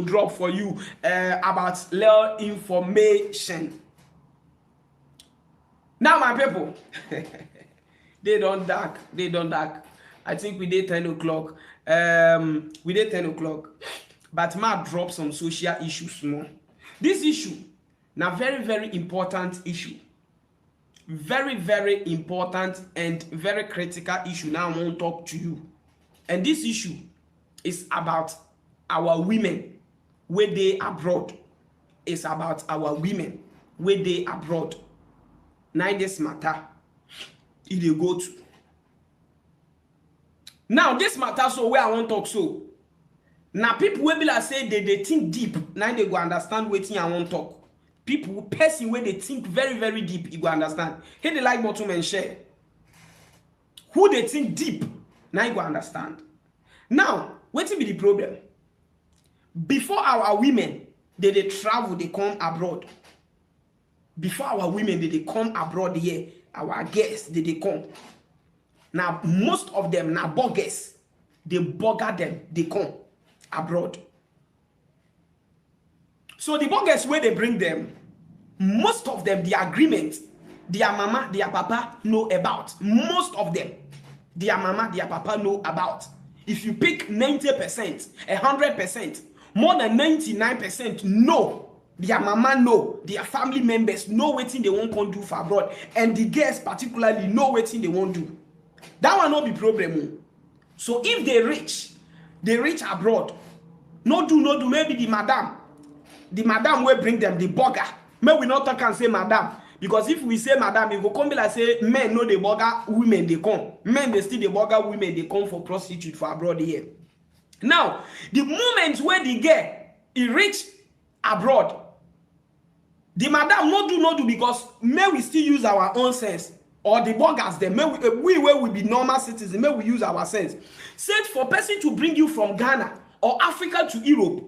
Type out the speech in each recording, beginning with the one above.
drop for you about little information. Now, my people, they don't dark. I think we did 10 o'clock. We did 10 o'clock. But ma drop some social issues more. This issue, now very, very important issue. Very, very important and very critical issue. Now I want to talk to you. And this issue is about our women where they abroad. It's about our women where they abroad. Now this matter, if they go to. Now this matter, so where I want to talk so. Now people will be like say they think deep. Now they go understand what I want to talk. People, person where they think very, very deep, you go understand. Hit the like button and share. Who they think deep, now you go understand. Now, what will be the problem? Before our women, they travel, they come abroad. Before our women, they come abroad here, our guests, they come. Now, most of them, now boggers, they bugger them, they come abroad. So the boggers where they bring them, most of them, the agreement, their mama, their papa know about. Most of them, their mama, their papa know about. If you pick 90%, 100%, more than 99% know. Their mama know, their family members know what they won't come do for abroad. And the guests particularly know what they won't do. That will not be problem. So if they reach abroad. No do, maybe the madam will bring them, the burger. May we not talk and say madam. Because if we say madam, it will come be like say men know the burger, women they come. Men they still the burger, women they come for prostitute for abroad here. Now, the moment where the girl he reach abroad, the madam no do because may we still use our own sense. Or the burgers there, may we will be normal citizens, may we use our sense. Said for person to bring you from Ghana or Africa to Europe.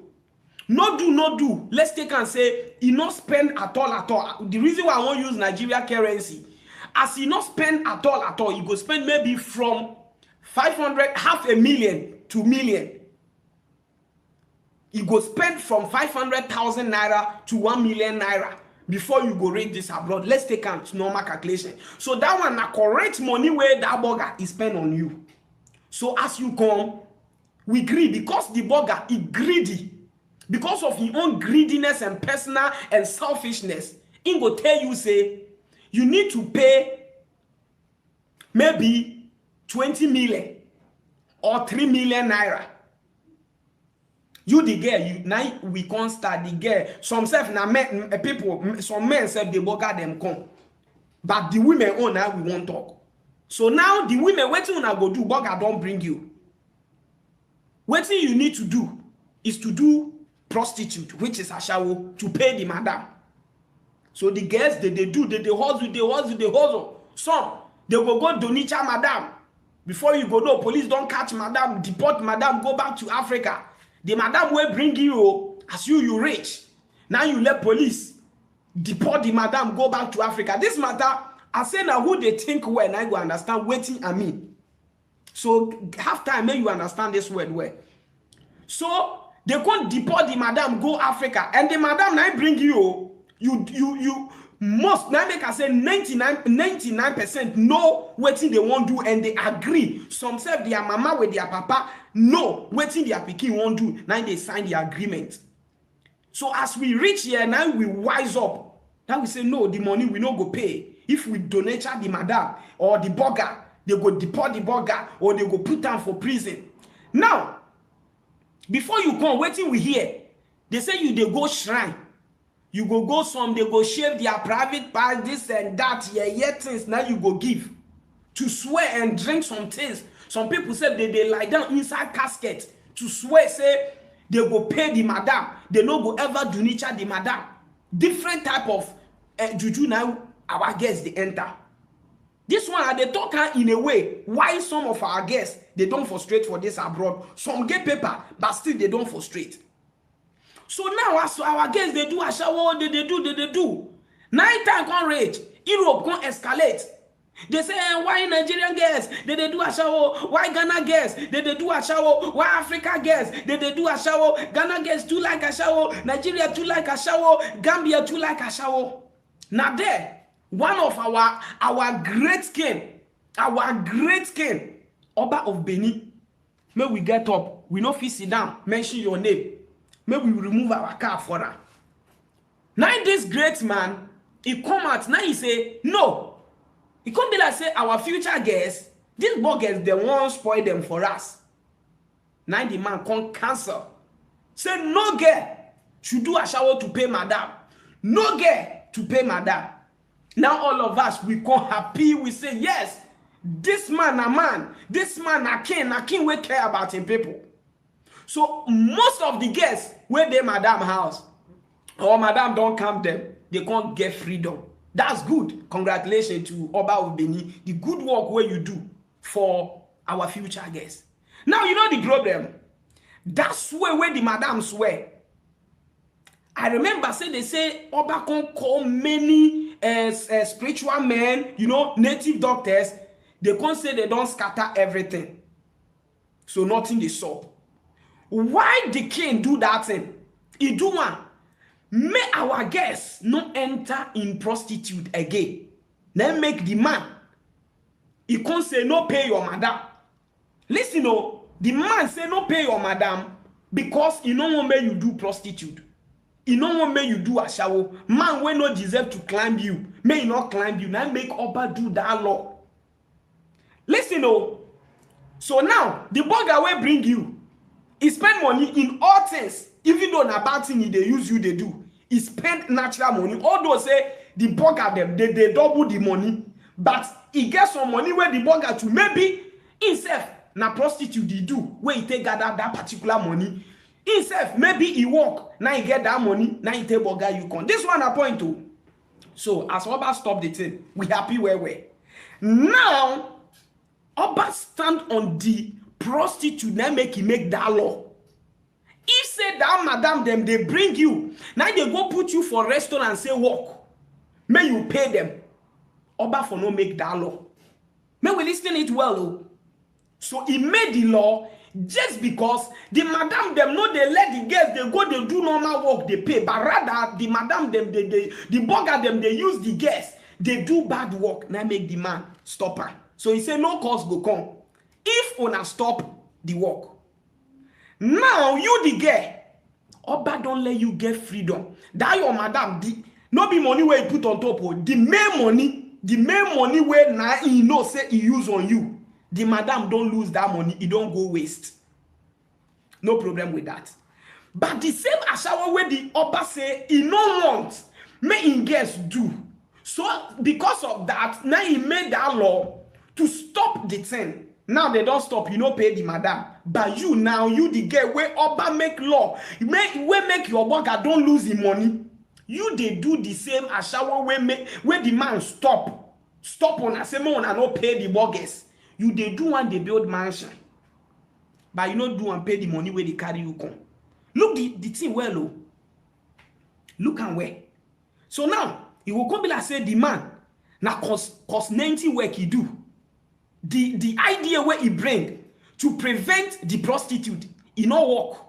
No do. Let's take and say, he not spend at all. The reason why I won't use Nigeria currency, as he not spend at all, he go spend maybe from 500, half a million to million. He go spend from 500,000 naira to 1 million naira before you go rate this abroad. Let's take a normal calculation. So that one, na correct money where that burger is spent on you. So as you come, we greed because the burger is greedy. Because of his own greediness and personal and selfishness, he go tell you, say, you need to pay maybe 20 million or 3 million naira. You the girl, now we can't start the girl. Some self now men people, some men self they burger them come. But the women oh now we won't talk. So now the women waiting on go do burger don't bring you. What you need to do is to do prostitute, which is ashawo, to pay the madam. So the girls they hustle. Some they go donicha madam. Before you go no, police don't catch madam, deport madam, go back to Africa. The madam will bring you as you rich. Now you let police deport the madam, go back to Africa. This matter, I say now who they think when I go understand waiting I mean. So half time may you understand this word well. So they can't deport the madam, go Africa, and the madam now bring you must now make I say 99% know what they won't do, and they agree. Some say their mama with their papa know what their pikin won't do. Now they sign the agreement. So as we reach here, now we wise up. Now we say no, the money we no go pay. If we donate the madam or the burger, they go deport the burger or they go put down for prison. Now, before you come, waiting we hear. They say you they go shrine. You go some, they go shave their private part, this and that, yeah, things. Now you go give to swear and drink some things. Some people say they lie down inside casket to swear, say they go pay the madam. They no go ever do nature the madam. Different type of juju now our guests they enter. This one are they talk in a way why some of our guests they don't frustrate for this abroad. Some get paper, but still they don't frustrate. So now as our guests they do ashawo, they do. Night time can rage, Europe can escalate. They say, why Nigerian girls? They do ashawo. Why Ghana girls? They do ashawo. Why Africa girls? They do ashawo. Ghana girls too like ashawo. Nigeria too like ashawo. Gambia too like ashawo. Now there, one of our great king, Oba of Benin. May we get up. We no fit sit down. Mention your name. May we remove our car for her. Now this great man, he come out. Now he say, no. It can't be like say our future guests, these buggers, they won't spoil them for us. Now the man can't cancel. Say no girl should do a shower to pay madam. No girl to pay madam. Now all of us, we come happy. We say, yes, this man a man. This man a king we care about him people. So most of the guests, where they madam house, or madam don't come them, they can't get freedom. That's good. Congratulations to Oba of Benin. The good work where you do for our future guests. Now, you know the problem. That swear where the madam swear. I remember they say Oba can call many spiritual men, you know, native doctors. They can't say they don't scatter everything. So nothing they saw. Why the king do that thing? He do one. May our guests not enter in prostitute again. Then make the man. He can't say no pay your madam. Listen, no, the man say no pay your madam because he no want may you do prostitute. He no want may you do a shower. Man will not deserve to climb you. May he not climb you. Now make Oba do that law. Listen, no. So now the bugger will bring you. He spend money in all things. Even though na bad thing they use you, they do. He spend natural money. Although say the bugger them, they double the money. But he get some money where the bugger to maybe himself na prostitute they do. Where he take gather that particular money. Himself, maybe he work. Now he get that money. Now he take bugger you con. This one a point too. So as Oba stop the thing, we happy where we. Now, Oba stand on the prostitute. Now make that law. If say that madam them they bring you, now they go put you for restaurant and say walk. May you pay them. Oba for no make that law. May we listen it well though. So he made the law just because the madam them know they let the girls they go they do normal work they pay, but rather the madam them the bugger them they use the girls they do bad work. Now make the man stop her. So he say no cause go come. If una stop the work. Now you the girl, Oba don't let you get freedom. That your madam, no be money where you put on top of the main money where now he know say he use on you. The madam don't lose that money, it don't go waste. No problem with that. But the same ashawa where the Oba say he no want, may in girls do. So because of that, now he made that law to stop the thing. Now they don't stop, you know, pay the madam. But you now, you the girl where Oba make law, make your bugger don't lose the money. You they do the same as shower where the man stop on a same one and not pay the buggers. You they do one they build mansion. But you not do and pay the money where they carry you come. Look the thing well low. Look and where. So now it will come be like say the man now cost 90 work he do. The idea where he bring to prevent the prostitute, it not work.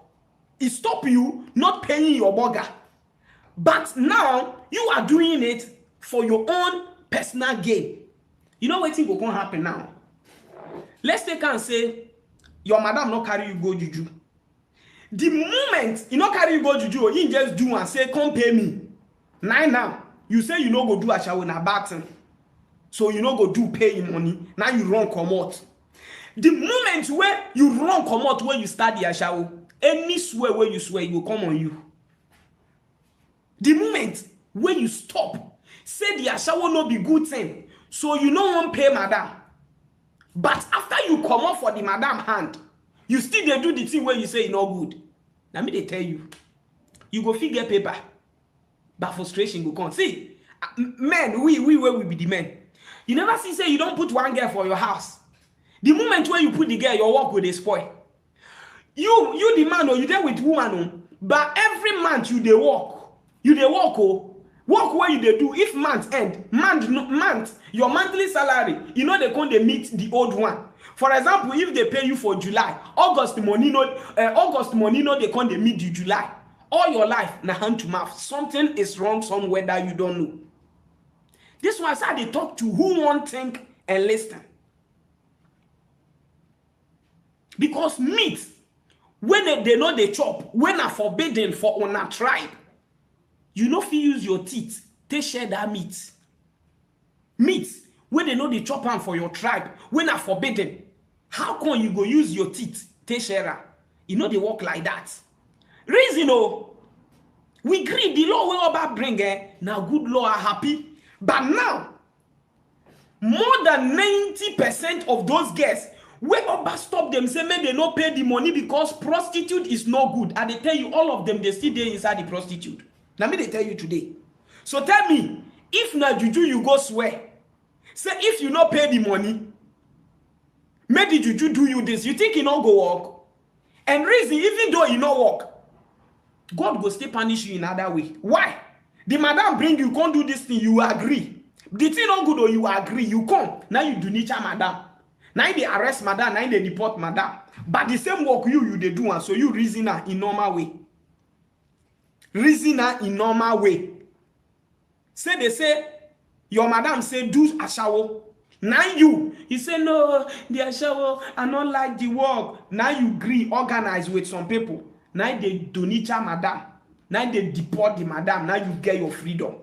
It stop you not paying your burger. But now you are doing it for your own personal gain. You know what thing will happen now? Let's take and say your madam not carry you go juju. The moment you not carry you go juju, you just do and say come pay me. Now you say you no go do a shower na bad thing. So you no go do pay him money. Now you run come out. The moment where you run come out when you start the ashawo, any swear where you swear, it will come on you. The moment when you stop, say the ashawo no be good thing, so you no want pay madam. But after you come out for the madam hand, you still they do the thing where you say it no good. Let me they tell you, you go figure paper, but frustration go come. See, men, we will be the men. You never see say you don't put one girl for your house. The moment when you put the girl, your work will spoil. You the man or you there with woman, but every month you they work oh, Work where you dey do, if month end, month, your monthly salary, you know they come dey meet the old one. For example, if they pay you for July, August money no they come dey meet the July. All your life na hand to mouth. Something is wrong somewhere that you don't know. This one how they talk to who won't think and listen. Because meat, when they know they chop, when are forbidden for on a tribe, you know if you use your teeth, they share that meat. Meat, when they know they chop am for your tribe, when are forbidden, how come you go use your teeth, they share am? You know they work like that. Reason we agree the law we all bring now good law are happy. But now, more than 90% of those guests, where Oba stop them, say, man, they not pay the money because prostitute is no good. And they tell you, all of them, they still there inside the prostitute. Now, me, they tell you today. So tell me, if na juju you go swear, say, if you not pay the money, make the juju do you this, you think he not go work? And reason, even though he not work, God go still punish you in another way. Why? The madam bring you, can't do this thing, you agree. The thing not good or you agree, you come. Now you do nature madam. Now they arrest madam, now they deport madam. But the same work you they do, and so you reason her in normal way. Reason her in normal way. Say they say, your madam say do a shower. Now you say no, the shower, I not like the work. Now you agree, organize with some people. Now they do nature madam. Now they deport the madam. Now you get your freedom.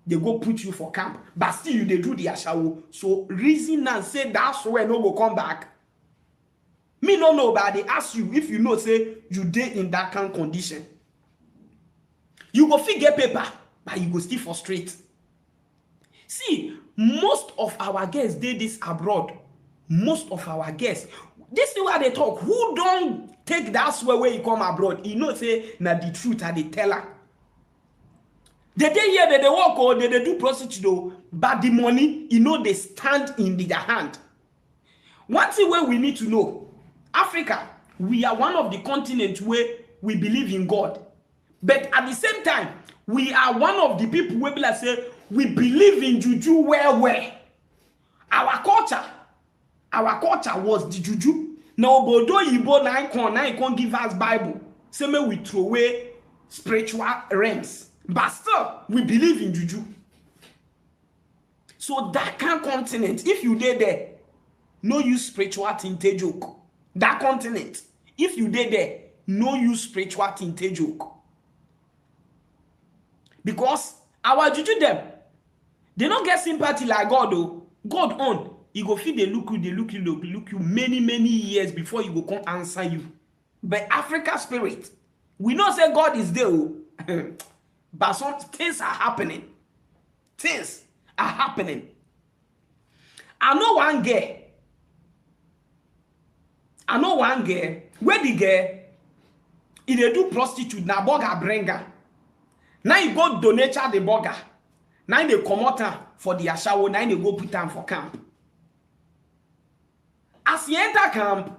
They go put you for camp. But still you they do the ashawo. So reason and say that's where no go come back. Me no know, but they ask you if you know say you dey in that kind of condition. You go fit get paper, but you go still frustrate. See, most of our guests did this abroad. Most of our guests. This is where they talk. Who don't take that swear where you come abroad? You know, say, na the truth and the teller. They here, they walk or they do prostitute, but the money, you know, they stand in their hand. One thing where we need to know, Africa, we are one of the continents where we believe in God. But at the same time, we are one of the people where people say, we believe in juju where. Our culture was the juju. Now, Bodo Yibo na icon give us Bible. Same we throw away spiritual realms. But still, we believe in juju. So that kind of continent, if you did there, no use spiritual thing to joke. That continent, if you did there, no use spiritual thing to joke. Because our juju them, they don't get sympathy like God though. God on, he go feed they look you many years before he go come answer you. But Africa spirit, we know say God is there. But some things are happening. Things are happening. I know one girl. Where the girl, if they do prostitute, na burger bringer. Now you go donate the burger. Now they come out for the ashawo. Now they go put them for camp. As you enter camp,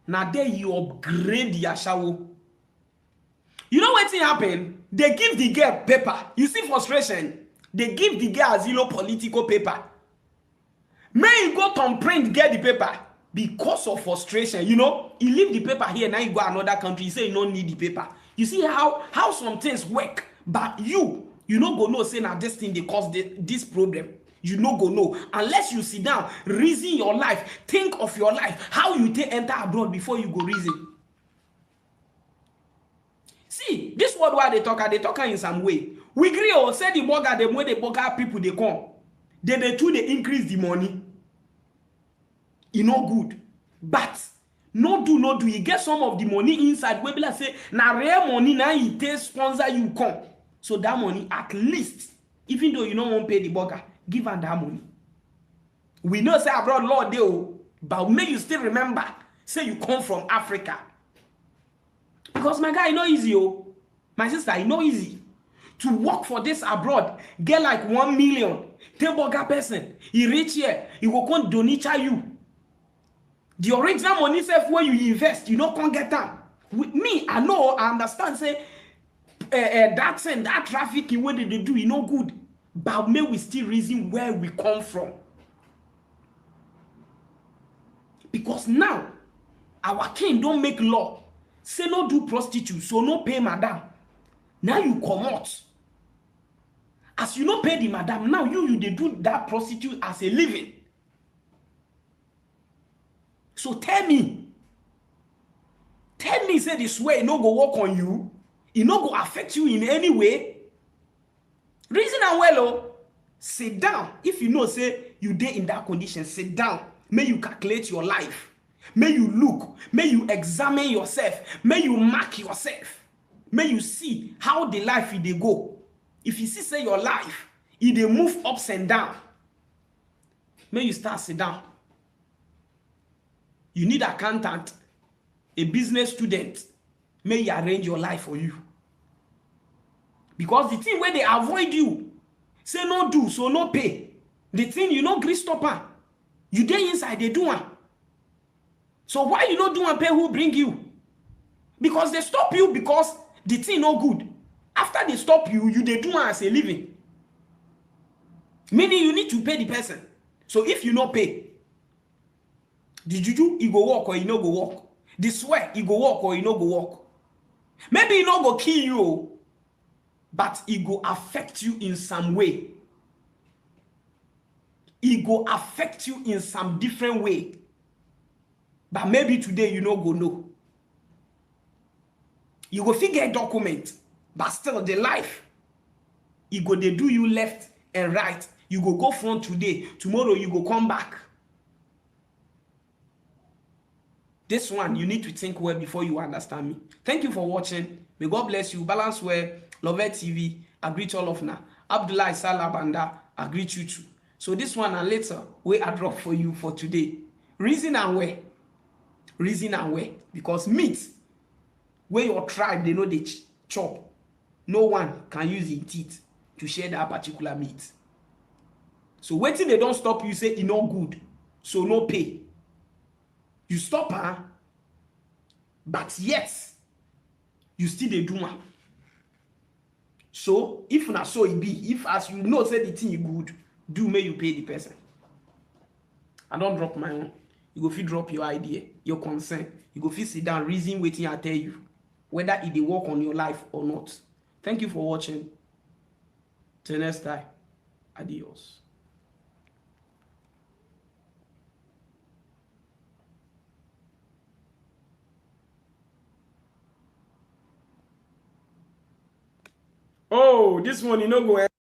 now there you upgrade the ashawo. You know what happen? They give the girl paper. You see frustration. They give the girl zero political paper. May you go to print, get the paper because of frustration. You know, you leave the paper here, now you go another country, you say you don't need the paper. You see how some things work, but you no go know say now this thing they cause this problem. You no go know unless you sit down, reason your life, think of your life, how you enter abroad before you go reason. See, this word why they talk in some way. We agree or say the burger, the way the burger people they come. They too they increase the money. You know good. But no do. You get some of the money inside where people say, na rare money now you take sponsor you come. So that money at least, even though you don't want to pay the burger, give them that money. We know say abroad Lord deal, but may you still remember, say you come from Africa. Because my guy, no easy, oh. My sister, it's not easy to work for this abroad. Get like 1 million. Take burger person. He reach here. He will come donate you. The original money self where you invest, you don't can't get them. With me, I know, I understand. Say that thing, that trafficking, what did they do? You know, good. But may we still reason where we come from. Because now, our king don't make law. Say no do prostitute, so no pay madam. Now you come out. As you no pay the madam, now you they do that prostitute as a living. So tell me, say this way, it no go work on you, it no go affect you in any way. Reason and well, oh, sit down. If you know, say you dey in that condition, sit down. May you calculate your life. May you look. May you examine yourself. May you mark yourself. May you see how the life they go. If you see, say your life, it they move ups and down. May you start sit down. You need accountant, a business student. May you arrange your life for you. Because the thing where they avoid you, say no do, so no pay. The thing you know, gree stopper. You dey inside, they do one. So why you not do and pay who bring you? Because they stop you because the thing no good. After they stop you, you they do one as a living. Meaning you need to pay the person. So if you not pay, the juju, you go walk or you no go walk. The swear, you go walk or you no go walk. Maybe you no go kill you, but it go affect you in some way. It go affect you in some different way. But maybe today you no go know. You go figure a document, but still the life, it go they do you left and right. You go front today, tomorrow you go come back. This one, you need to think well before you understand me. Thank you for watching. May God bless you. Balance well. Lovett TV. I greet all of now. Abdullah Salabanda. I greet you too. So this one and later, we I drop for you for today. Reason and where. Reason and where. Because meat, where your tribe, they know they chop. No one can use their teeth to share that particular meat. So waiting they don't stop you, say it no good. So no pay. You stop her, but yet you still dey do one. So if not so it be, if as you know say the thing you good, do may you pay the person. I don't drop my own. You go fit drop your idea, your concern. You go fit sit down, reason waiting I tell you, whether it dey work on your life or not. Thank you for watching. Till next time, adios. Oh, this one you no go